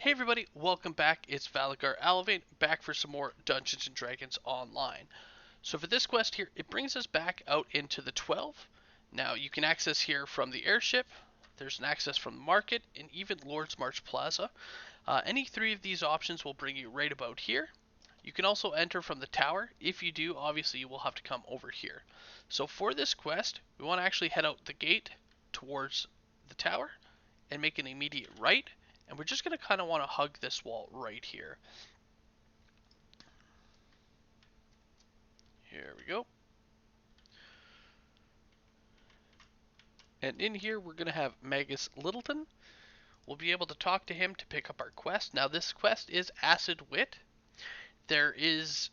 Hey everybody, welcome back. It's Valagar Aloevain, back for some more Dungeons & Dragons Online. So for this quest here, it brings us back out into the 12. Now you can access here from the airship, there's an access from the market, and even Lord's March Plaza. Any three of these options will bring you right about here. You can also enter from the tower. If you do, obviously you will have to come over here. So for this quest, we want to actually head out the gate towards the tower and make an immediate right. And we're just going to kind of want to hug this wall right here. Here we go. And in here, we're going to have Magus Littleton. We'll be able to talk to him to pick up our quest. Now, this quest is Acid Wit. There is,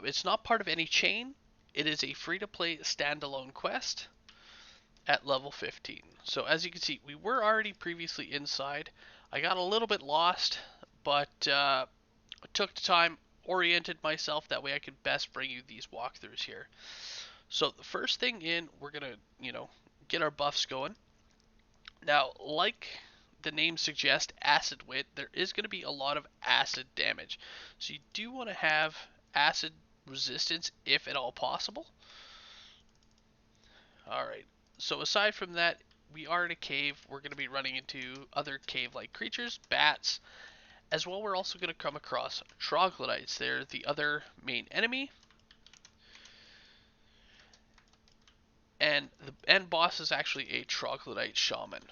it's not part of any chain. It is a free-to-play standalone quest at level 15. So as you can see, we were already previously inside. I got a little bit lost, but took the time, oriented myself, that way I could best bring you these walkthroughs here. So the first thing in, we're gonna, get our buffs going. Now, like the name suggests, Acid Wit, there is going to be a lot of acid damage. So you do want to have acid resistance if at all possible. Alright, so aside from that, we are in a cave. We're going to be running into other cave-like creatures, bats. As well, we're also going to come across troglodytes. They're the other main enemy. And the end boss is actually a troglodyte shaman.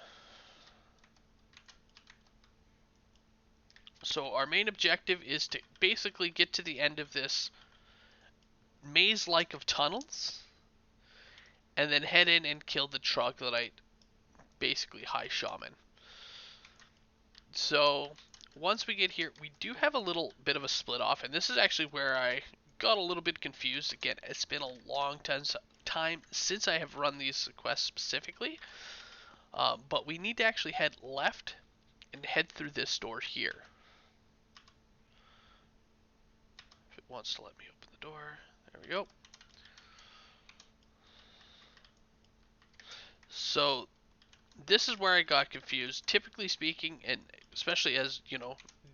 So our main objective is to basically get to the end of this maze-like of tunnels, and then head in and kill the troglodyte, basically high shaman. So once we get here, we do have a little bit of a split off, and this is actually where I got a little bit confused. Again, it's been a long time since I have run these quests specifically, but we need to actually head left and head through this door here. If it wants to let me open the door, there we go. So this is where I got confused. Typically speaking, and especially as,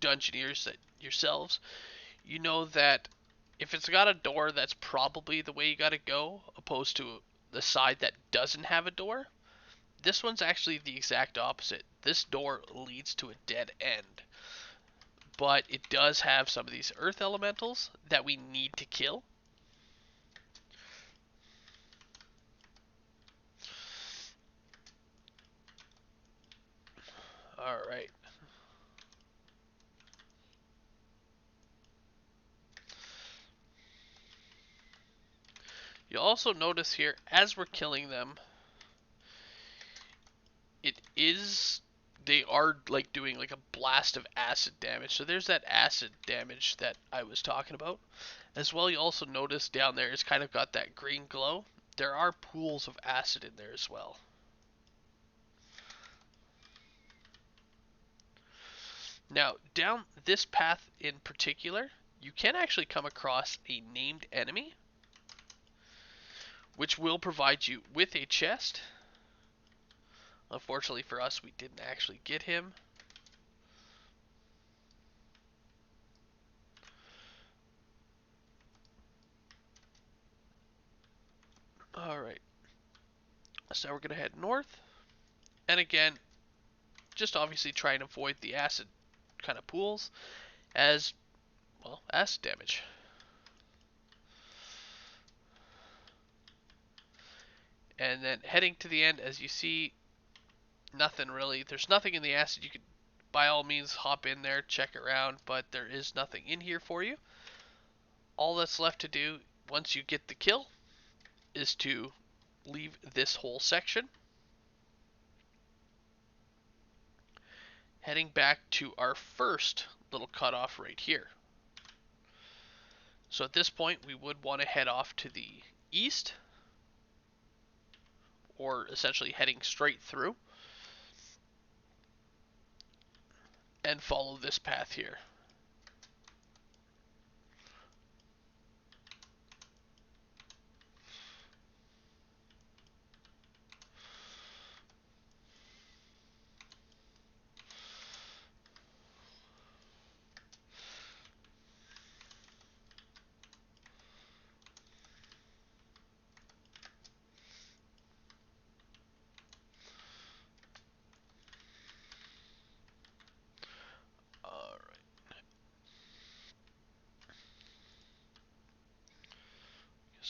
dungeoneers that yourselves, you know that if it's got a door, that's probably the way you gotta go, opposed to the side that doesn't have a door. This one's actually the exact opposite. This door leads to a dead end. But it does have some of these earth elementals that we need to kill. Alright. You'll also notice here, as we're killing them, they are like doing like a blast of acid damage. So there's that acid damage that I was talking about. As well, you also notice down there it's kind of got that green glow. There are pools of acid in there as well. Now, down this path in particular, you can actually come across a named enemy, which will provide you with a chest. Unfortunately for us, we didn't actually get him. Alright, so now we're going to head north. And again, just obviously try and avoid the acid kind of pools, as, well, acid damage. And then heading to the end, as you see, nothing really. There's nothing in the acid. You could, by all means, hop in there, check around, but there is nothing in here for you. All that's left to do, once you get the kill, is to leave this whole section, heading back to our first little cutoff right here. So at this point, we would want to head off to the east, or essentially heading straight through, and follow this path here.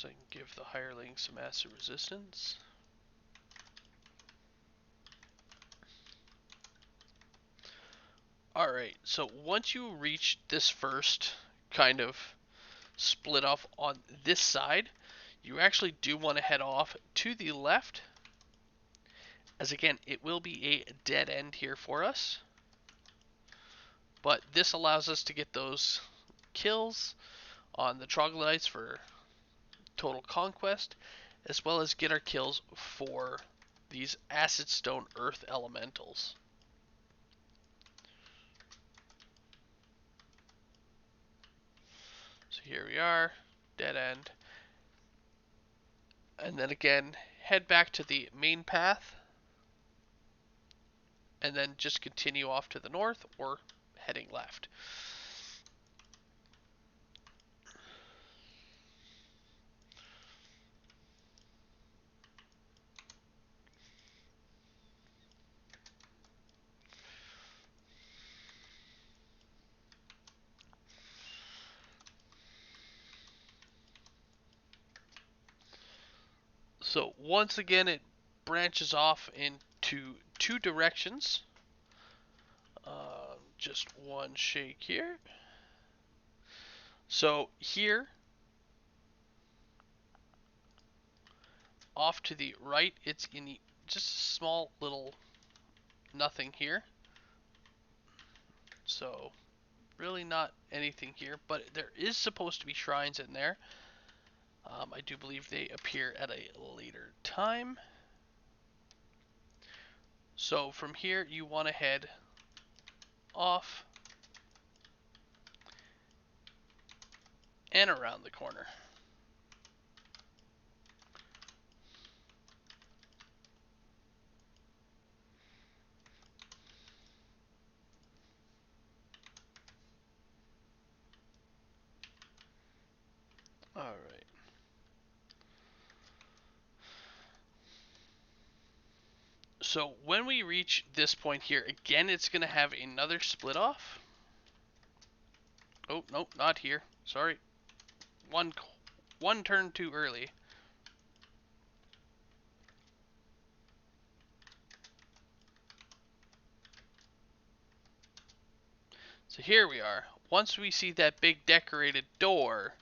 so I can give the hireling some acid resistance. Alright, so once you reach this first kind of split off on this side, you actually do want to head off to the left, as again, it will be a dead end here for us. But this allows us to get those kills on the troglodytes for total conquest, as well as get our kills for these acid stone earth elementals. So here we are, dead end. And then again, head back to the main path, and then just continue off to the north or heading left. So once again, it branches off into two directions. Just one shake here. So here, off to the right, it's in just a small little nothing here. So really not anything here, but there is supposed to be shrines in there. I do believe they appear at a later time. So from here, you want to head off and around the corner. Alright. So when we reach this point here, again, it's going to have another split off. Oh, no, not here. Sorry. One turn too early. So here we are. Once we see that big decorated door,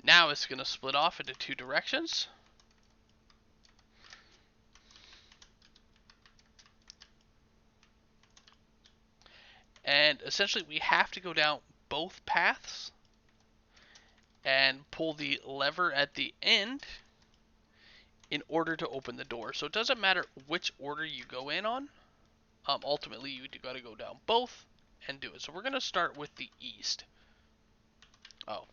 now it's going to split off into two directions. And essentially we have to go down both paths and pull the lever at the end in order to open the door. So it doesn't matter which order you go in on. Ultimately, you got to go down both and do it. So we're going to start with the east. Oh,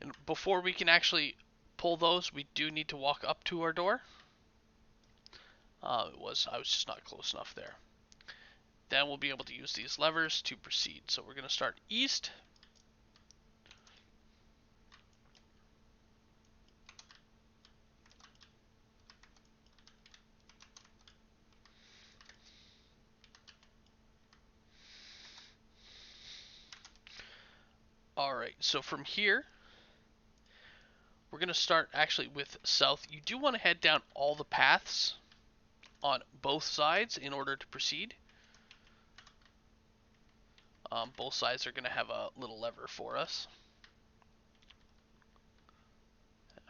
and before we can actually pull those, we do need to walk up to our door. I was just not close enough there. Then we'll be able to use these levers to proceed. So we're going to start east. Alright, so from here, we're going to start actually with south. You do want to head down all the paths on both sides in order to proceed. Both sides are going to have a little lever for us.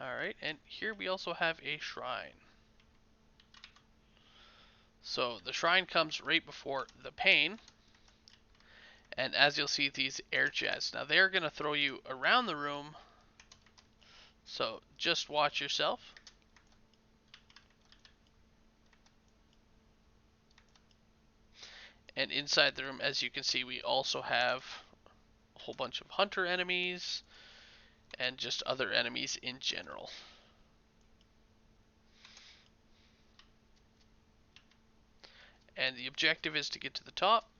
Alright, and here we also have a shrine. So the shrine comes right before the pane. And as you'll see, these air jets. Now they're going to throw you around the room. So just watch yourself. And inside the room, as you can see, we also have a whole bunch of hunter enemies and just other enemies in general. And the objective is to get to the top,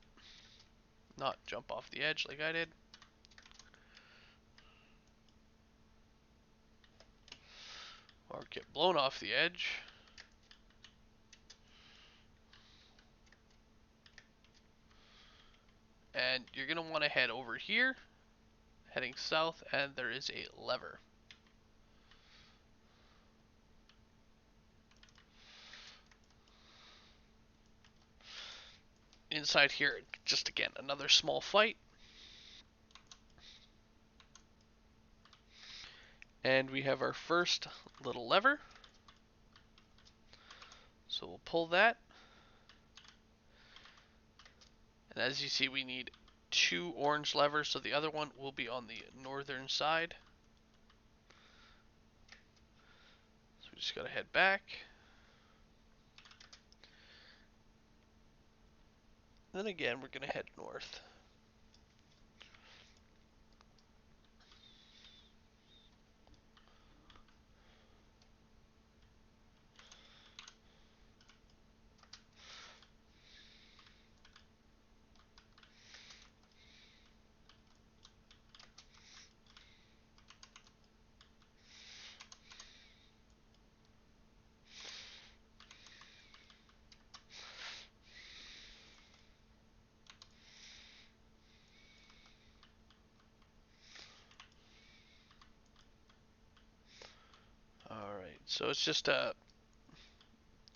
not jump off the edge like I did. Or get blown off the edge. And you're going to want to head over here, heading south, and there is a lever. inside here, just again, another small fight. And we have our first little lever. So we'll pull that. And as you see, we need 2 orange levers, so the other one will be on the northern side. So we just gotta head back. Then again, we're gonna head north. Alright, so it's just a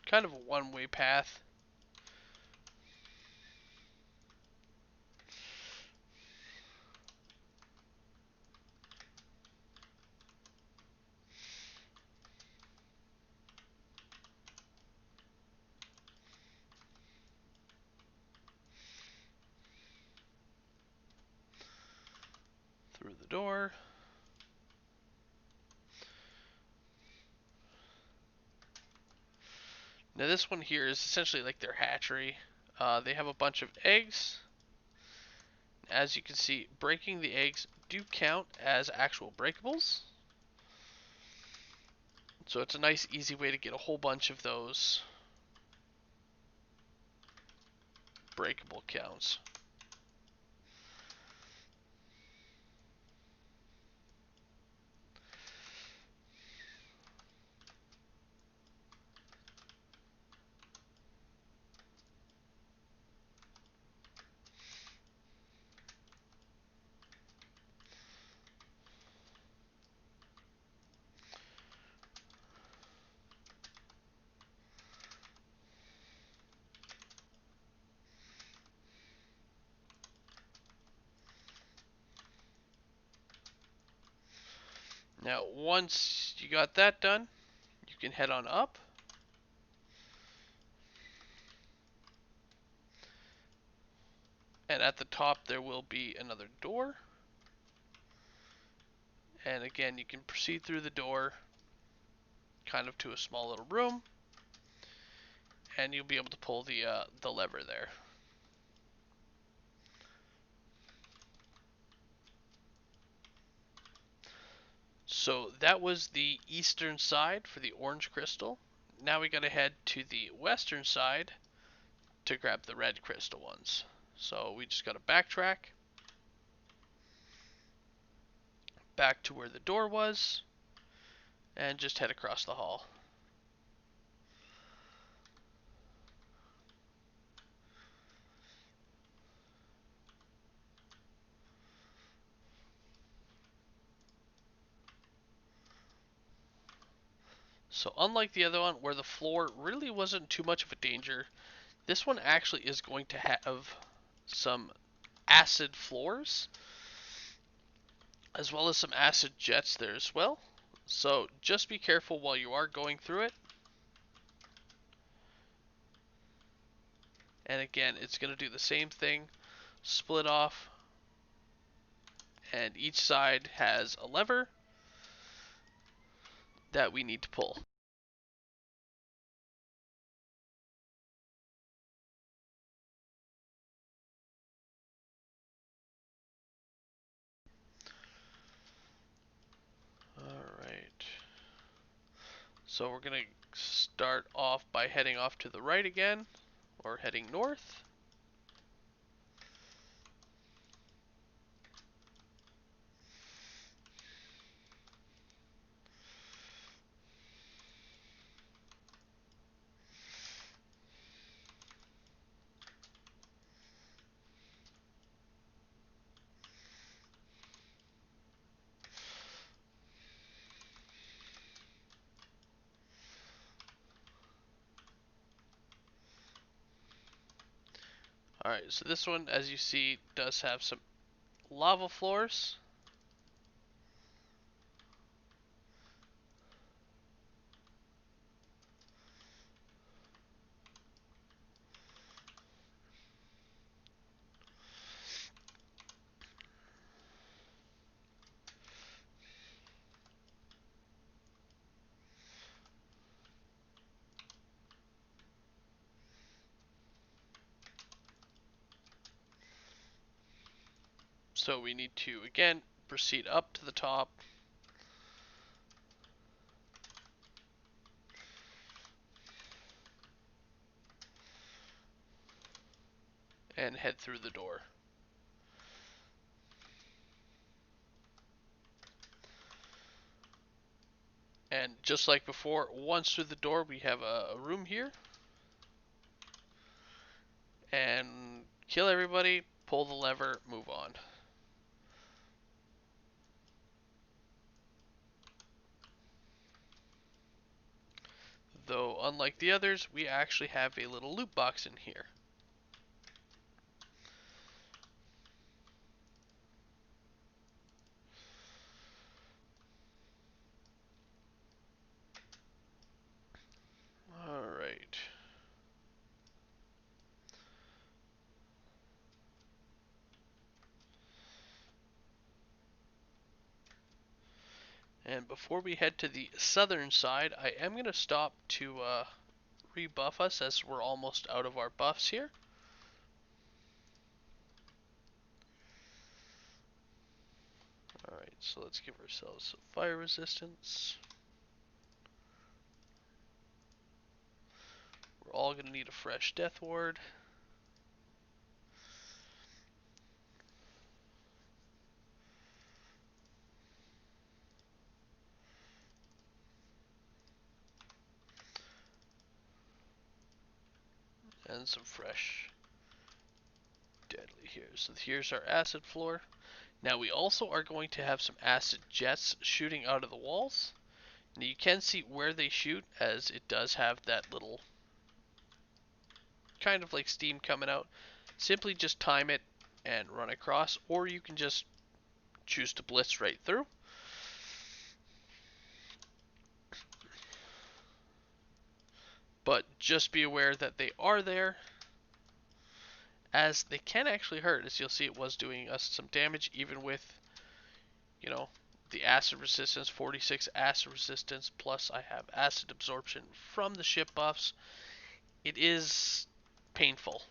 kind of a one-way path. Through the door. Now this one here is essentially like their hatchery. They have a bunch of eggs. As you can see, breaking the eggs do count as actual breakables. So it's a nice easy way to get a whole bunch of those breakable counts. Now once you got that done, you can head on up. And at the top there will be another door. And again, you can proceed through the door kind of to a small little room. And you'll be able to pull the lever there. So that was the eastern side for the orange crystal. Now we gotta head to the western side to grab the red crystal ones. So we just gotta backtrack back to where the door was and just head across the hall. So unlike the other one where the floor really wasn't too much of a danger, this one actually is going to have some acid floors as well as some acid jets there as well. So just be careful while you are going through it. And again, it's going to do the same thing, split off, and each side has a lever that we need to pull. Alright. So we're going to start off by heading off to the right again, or heading north. Alright, so this one, as you see, does have some lava floors. So we need to, again, proceed up to the top. And head through the door. And just like before, once through the door, we have a room here. And kill everybody, pull the lever, move on. Though, unlike the others, we actually have a little loot box in here. Alright. And before we head to the southern side, I am going to stop to rebuff us as we're almost out of our buffs here. Alright, so let's give ourselves some fire resistance. We're all going to need a fresh death ward. And some fresh deadly here. So here's our acid floor. Now we also are going to have some acid jets shooting out of the walls. Now you can see where they shoot, as it does have that little kind of like steam coming out. Simply just time it and run across, or you can just choose to blitz right through. But just be aware that they are there, as they can actually hurt. As you'll see, it was doing us some damage even with, you know, the acid resistance, 46 acid resistance, plus I have acid absorption from the ship buffs. It is painful.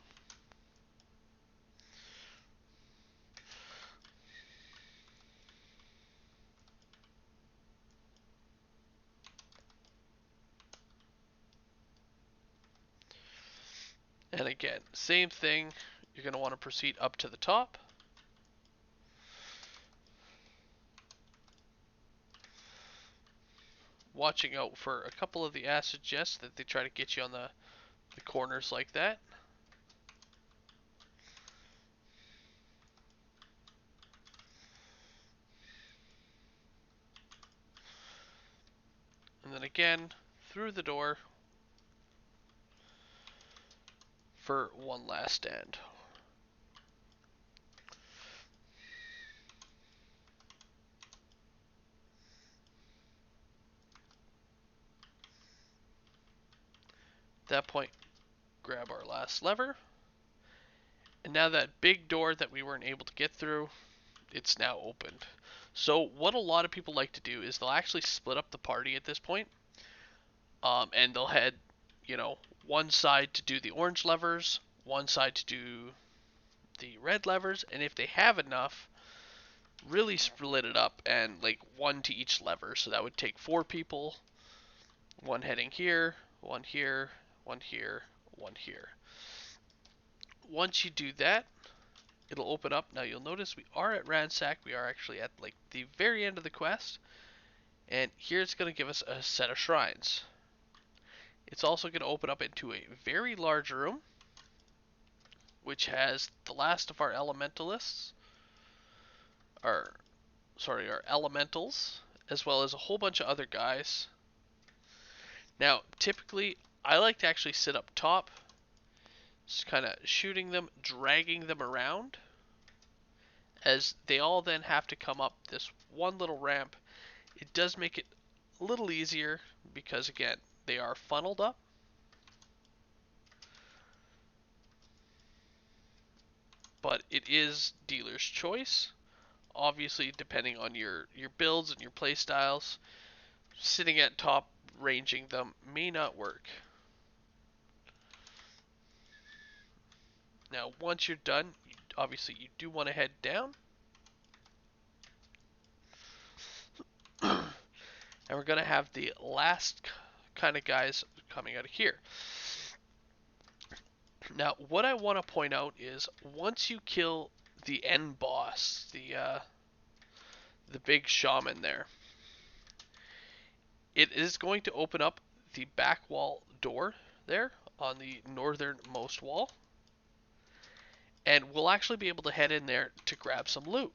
And again, same thing, you're going to want to proceed up to the top. Watching out for a couple of the acid jets that they try to get you on the corners like that. And then again, through the door for one last stand. At that point, grab our last lever. And now that big door that we weren't able to get through, it's now opened. So what a lot of people like to do is they'll actually split up the party at this point. And they'll head, you know, one side to do the orange levers, one side to do the red levers, and if they have enough, really split it up and like one to each lever. So that would take 4 people, one heading here, one here, one here, one here. Once you do that, it'll open up. Now you'll notice we are at Ransack. We are actually at like the very end of the quest. And here it's going to give us a set of shrines. It's also going to open up into a very large room, which has the last of our elementalists, our elementals, as well as a whole bunch of other guys. Now, typically, I like to actually sit up top, Just kind of shooting them, dragging them around, as they all then have to come up this one little ramp. It does make it a little easier because, again, they are funneled up. But it is dealer's choice. Obviously, depending on your builds and your play styles, sitting at top, ranging them may not work. Now, once you're done, obviously you do want to head down. And we're going to have the last kind of guys coming out of here. Now, what I want to point out is once you kill the end boss, the big shaman there, it is going to open up the back wall door there on the northernmost wall, and we'll actually be able to head in there to grab some loot.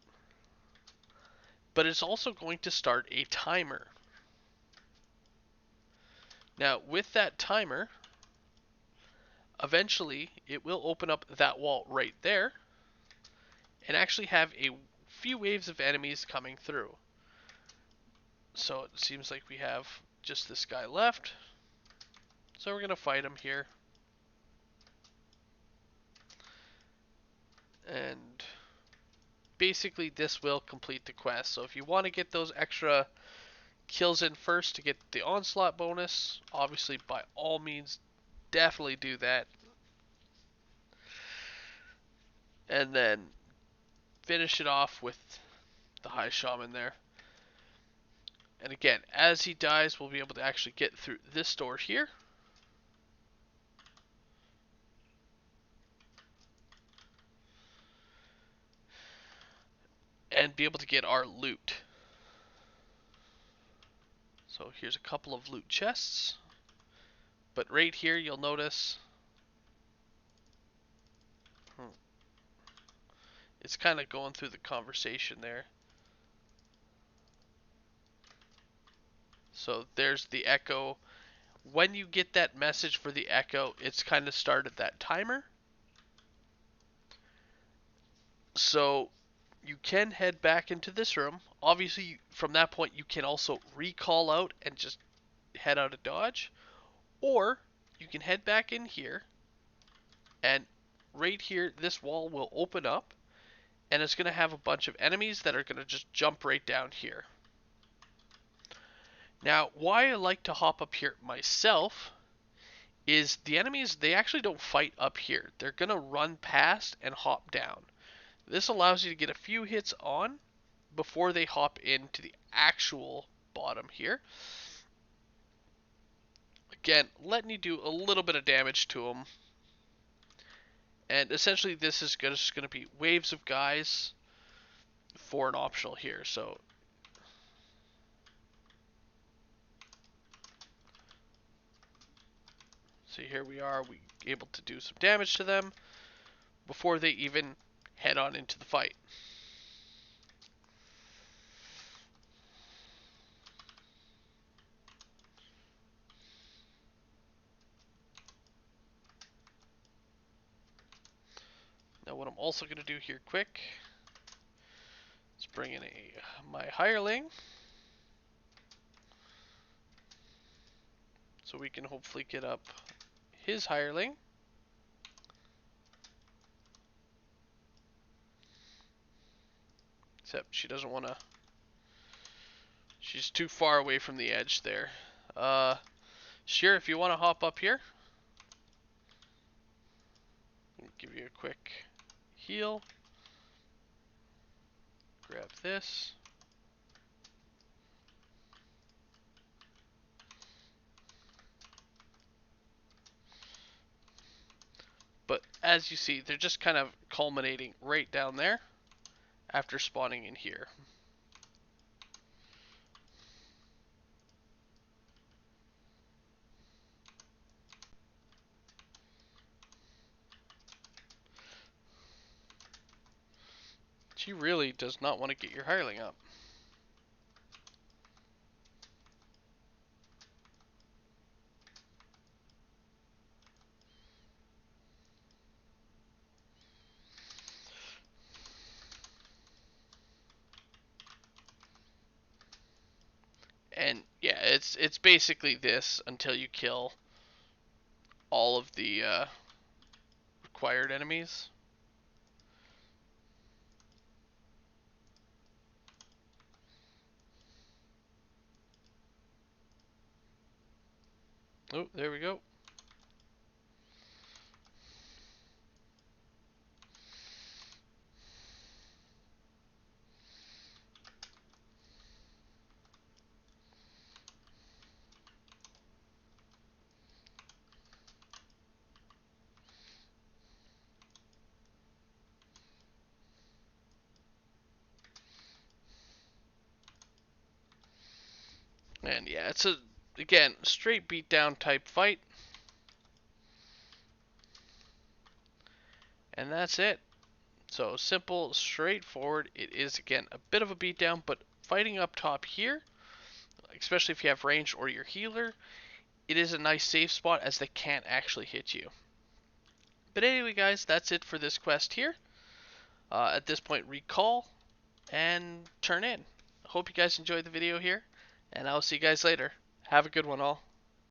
But it's also going to start a timer. Now, with that timer, eventually it will open up that wall right there and actually have a few waves of enemies coming through. So it seems like we have just this guy left. So we're going to fight him here. And basically this will complete the quest. So if you want to get those extra kills in first to get the onslaught bonus, obviously by all means definitely do that. And then finish it off with the high shaman there. And again, as he dies, we'll be able to actually get through this door here. And be able to get our loot. So here's a couple of loot chests. But right here, you'll notice it's kind of going through the conversation there. So there's the echo. When you get that message for the echo, it's kind of started that timer. So you can head back into this room. Obviously, from that point, you can also recall out and just head out of dodge. Or you can head back in here, and right here, this wall will open up, and it's going to have a bunch of enemies that are going to just jump right down here. Now, why I like to hop up here myself is the enemies, they actually don't fight up here. They're going to run past and hop down. This allows you to get a few hits on before they hop into the actual bottom here. Again, letting you do a little bit of damage to them. And essentially this is just going to be waves of guys for an optional here. So see, here we are, we able to do some damage to them before they even head on into the fight. Now what I'm also going to do here quick is bring in my hireling, so we can hopefully get up his hireling. Except she doesn't want to, she's too far away from the edge there. Sure, if you want to hop up here, I'll give you a quick heal. Grab this. But as you see, they're just kind of culminating right down there after spawning in here. She really does not want to get your hireling up. it's basically this until you kill all of the required enemies. Oh, there we go. And yeah, it's a, again, straight beatdown type fight. And that's it. So simple, straightforward. It is, again, a bit of a beatdown, but fighting up top here, especially if you have range or your healer, it is a nice safe spot as they can't actually hit you. But anyway, guys, that's it for this quest here. At this point, recall and turn in. Hope you guys enjoyed the video here, and I'll see you guys later. Have a good one all.